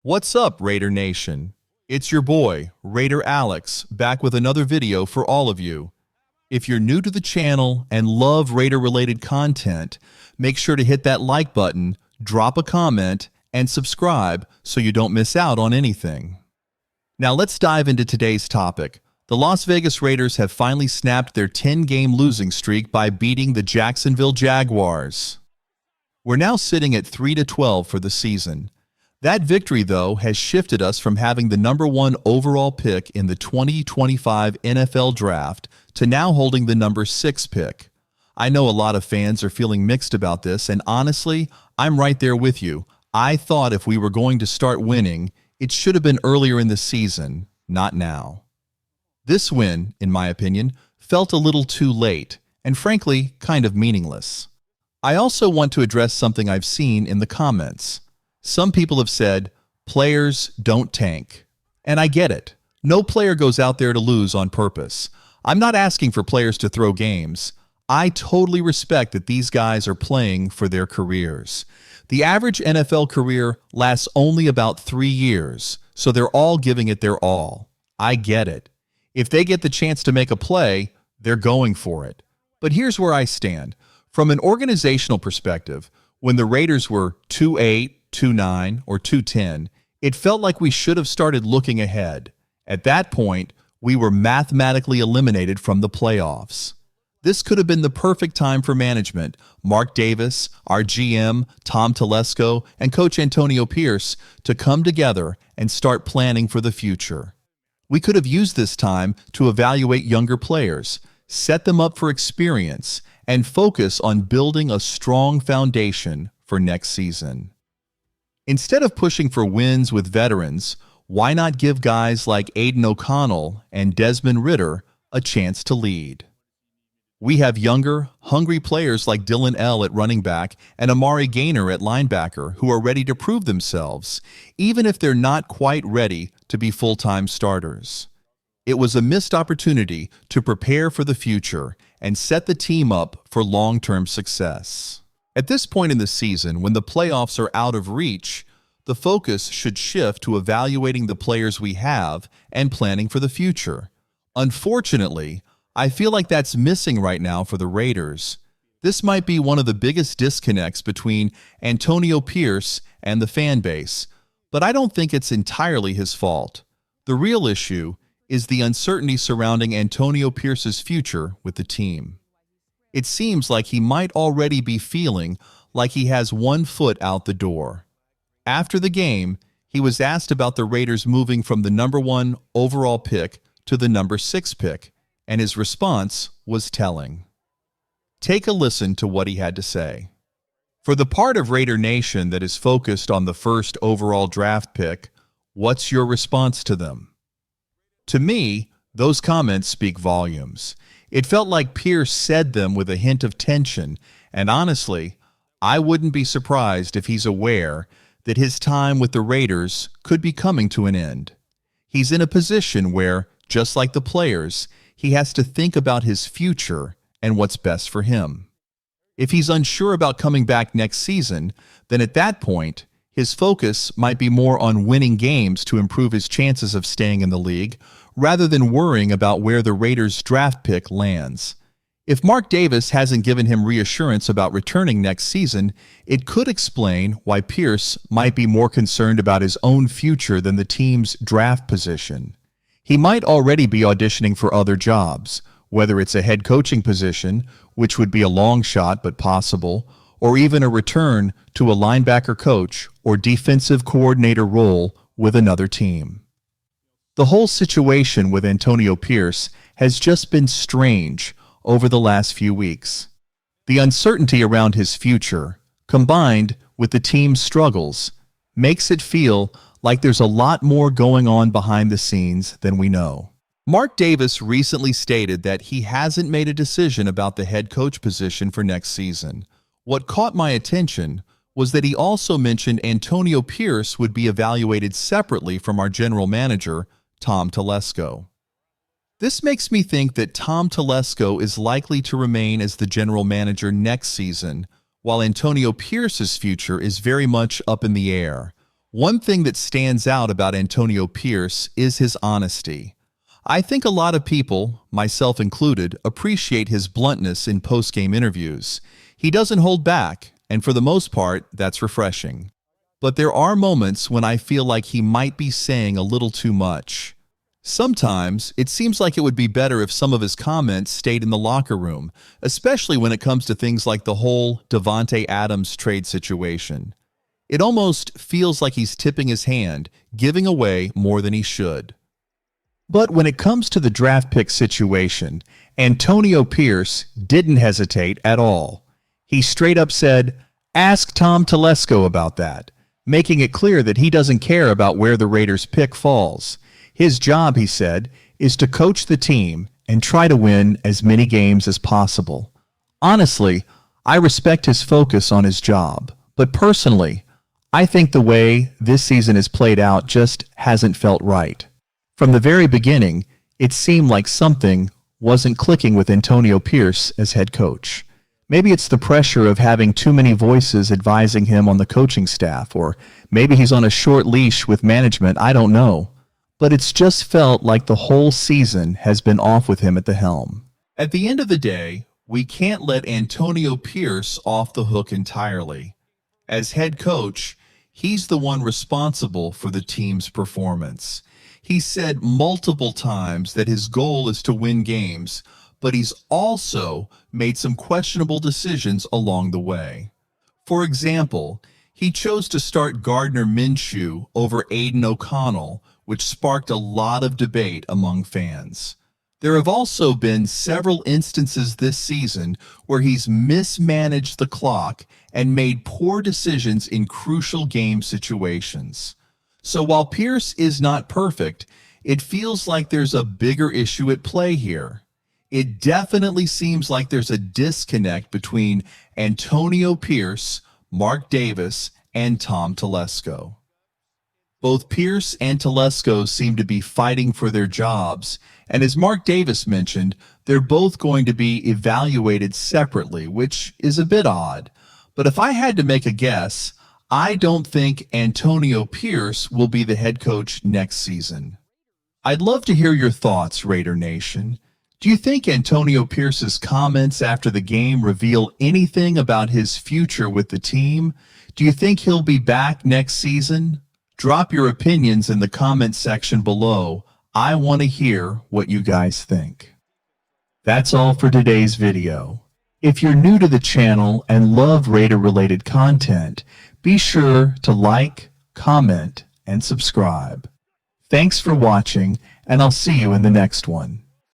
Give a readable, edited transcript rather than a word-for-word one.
What's up, Raider Nation? It's your boy, Raider Alex, back with another video for all of you. If you're new to the channel and love Raider-related content, make sure to hit that like button, drop a comment, and subscribe so you don't miss out on anything. Now let's dive into today's topic. The Las Vegas Raiders have finally snapped their 10-game losing streak by beating the Jacksonville Jaguars. We're now sitting at 3-12 for the season. That victory, though, has shifted us from having the number 1 overall pick in the 2025 NFL Draft to now holding the number 6 pick. I know a lot of fans are feeling mixed about this, and honestly, I'm right there with you. I thought if we were going to start winning, it should have been earlier in the season, not now. This win, in my opinion, felt a little too late, and frankly, kind of meaningless. I also want to address something I've seen in the comments. Some people have said, players don't tank. And I get it. No player goes out there to lose on purpose. I'm not asking for players to throw games. I totally respect that these guys are playing for their careers. The average NFL career lasts only about 3 years, so they're all giving it their all. I get it. If they get the chance to make a play, they're going for it. But here's where I stand. From an organizational perspective, when the Raiders were 2-8, 2-9, or 2-10, it felt like we should have started looking ahead. At that point, we were mathematically eliminated from the playoffs. This could have been the perfect time for management, Mark Davis, our GM, Tom Telesco, and Coach Antonio Pierce to come together and start planning for the future. We could have used this time to evaluate younger players, set them up for experience, and focus on building a strong foundation for next season. Instead of pushing for wins with veterans, why not give guys like Aiden O'Connell and Desmond Ridder a chance to lead? We have younger, hungry players like Dylan L. at running back and Amari Gaynor at linebacker who are ready to prove themselves, even if they're not quite ready to be full-time starters. It was a missed opportunity to prepare for the future and set the team up for long-term success. At this point in the season, when the playoffs are out of reach, the focus should shift to evaluating the players we have and planning for the future. Unfortunately, I feel like that's missing right now for the Raiders. This might be one of the biggest disconnects between Antonio Pierce and the fan base, but I don't think it's entirely his fault. The real issue is the uncertainty surrounding Antonio Pierce's future with the team. It seems like he might already be feeling like he has one foot out the door. After the game, he was asked about the Raiders moving from the number 1 overall pick to the number 6 pick, and his response was telling. Take a listen to what he had to say. For the part of Raider Nation that is focused on the first overall draft pick, what's your response to them? To me, those comments speak volumes. It felt like Pierce said them with a hint of tension, and honestly, I wouldn't be surprised if he's aware that his time with the Raiders could be coming to an end. He's in a position where, just like the players, he has to think about his future and what's best for him. If he's unsure about coming back next season, then at that point, his focus might be more on winning games to improve his chances of staying in the league, rather than worrying about where the Raiders' draft pick lands. If Mark Davis hasn't given him reassurance about returning next season, it could explain why Pierce might be more concerned about his own future than the team's draft position. He might already be auditioning for other jobs, whether it's a head coaching position, which would be a long shot but possible, or even a return to a linebacker coach or defensive coordinator role with another team. The whole situation with Antonio Pierce has just been strange over the last few weeks. The uncertainty around his future, combined with the team's struggles, makes it feel like there's a lot more going on behind the scenes than we know. Mark Davis recently stated that he hasn't made a decision about the head coach position for next season. What caught my attention was that he also mentioned Antonio Pierce would be evaluated separately from our general manager, Tom Telesco. This makes me think that Tom Telesco is likely to remain as the general manager next season, while Antonio Pierce's future is very much up in the air. One thing that stands out about Antonio Pierce is his honesty. I think a lot of people, myself included, appreciate his bluntness in post-game interviews. He doesn't hold back, and for the most part, that's refreshing. But there are moments when I feel like he might be saying a little too much. Sometimes, it seems like it would be better if some of his comments stayed in the locker room, especially when it comes to things like the whole Davante Adams trade situation. It almost feels like he's tipping his hand, giving away more than he should. But when it comes to the draft pick situation, Antonio Pierce didn't hesitate at all. He straight up said, "Ask Tom Telesco about that," making it clear that he doesn't care about where the Raiders' pick falls. His job, he said, is to coach the team and try to win as many games as possible. Honestly, I respect his focus on his job, but personally, I think the way this season has played out just hasn't felt right. From the very beginning, it seemed like something wasn't clicking with Antonio Pierce as head coach. Maybe it's the pressure of having too many voices advising him on the coaching staff, or maybe he's on a short leash with management, I don't know. But it's just felt like the whole season has been off with him at the helm. At the end of the day, we can't let Antonio Pierce off the hook entirely. As head coach, he's the one responsible for the team's performance. He said multiple times that his goal is to win games, but he's also made some questionable decisions along the way. For example, he chose to start Gardner Minshew over Aiden O'Connell, which sparked a lot of debate among fans. There have also been several instances this season where he's mismanaged the clock and made poor decisions in crucial game situations. So while Pierce is not perfect, it feels like there's a bigger issue at play here. It definitely seems like there's a disconnect between Antonio Pierce, Mark Davis, and Tom Telesco. Both Pierce and Telesco seem to be fighting for their jobs, and as Mark Davis mentioned, they're both going to be evaluated separately, which is a bit odd. But if I had to make a guess, I don't think Antonio Pierce will be the head coach next season. I'd love to hear your thoughts, Raider Nation. Do you think Antonio Pierce's comments after the game reveal anything about his future with the team? Do you think he'll be back next season? Drop your opinions in the comment section below. I want to hear what you guys think. That's all for today's video. If you're new to the channel and love Raider-related content, be sure to like, comment, and subscribe. Thanks for watching, and I'll see you in the next one.